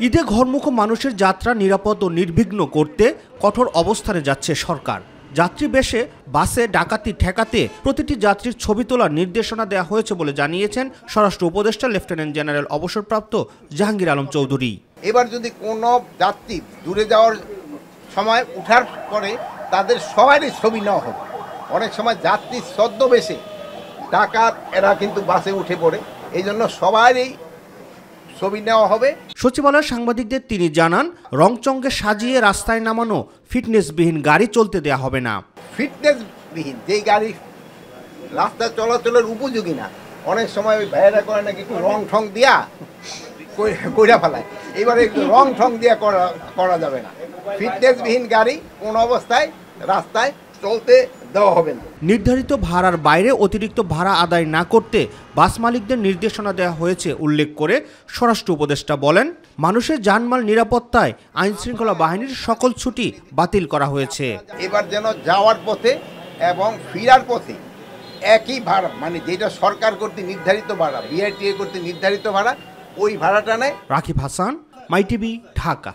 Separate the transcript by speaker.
Speaker 1: ঈদে ঘরমুখো মানুষের যাত্রা নিরাপদ ও নির্বিঘ্ন করতে কঠোর অবস্থানে যাচ্ছে সরকার। যাত্রী বেশে বাসে ডাকাতি ঠেকাতে প্রতিটি যাত্রীর ছবি তোলার নির্দেশনা দেওয়া হয়েছে বলে জানিয়েছেন স্বরাষ্ট্র উপদেষ্টা লেফটেন্যান্ট জেনারেল অবসরপ্রাপ্ত জাহাঙ্গীর আলম চৌধুরী।
Speaker 2: এবার যদি কোনো যাত্রী দূরে যাওয়ার সময় উঠার পরে তাদের সবারই ছবি নেওয়া হবে। অনেক সময় যাত্রী ছদ্মবেশে ডাকাত এরা কিন্তু বাসে উঠে পড়ে, এই জন্য সবারই ছবি নেওয়া হবে।
Speaker 1: সচিবালয়ের সাংবাদিকদের তিনি জানান, রংচঙ্গে সাজিয়ে রাস্তায় নামানো ফিটনেসবিহীন গাড়ি চলতে দেয়া হবে না।
Speaker 2: ফিটনেসবিহীন যেই গাড়ি রাস্তা চলাচলের উপযোগী না, অনেক সময় ওই ভাইয়েরা করে নাকি একটু রং ঠং দিয়া কইরা ফেলায়, এবারে একটু রং ঠং দিয়া করা যাবে না। ফিটনেসবিহীন গাড়ি কোনো অবস্থায় রাস্তায় চলতে দেওয়া হবে না।
Speaker 1: নির্ধারিত ভাড়ার বাইরে অতিরিক্ত ভাড়া আদায় না করতে বাস মালিকদের নির্দেশনা দেওয়া হয়েছে উল্লেখ করে স্বরাষ্ট্র উপদেষ্টা বলেন, মানুষের জানমাল নিরাপত্তায় আইনশৃঙ্খলা বাহিনীর সকল ছুটি বাতিল করা হয়েছে।
Speaker 2: এবার যেন যাওয়ার পথে এবং ফেরার পথে একই ভাড়া, মানে যেটা সরকার কর্তৃক নির্ধারিত ভাড়া, বিআরটিএ কর্তৃক নির্ধারিত ভাড়া, ওই ভাড়াটা নেয়।
Speaker 1: রাকিব হাসান, মাই টিভি, ঢাকা।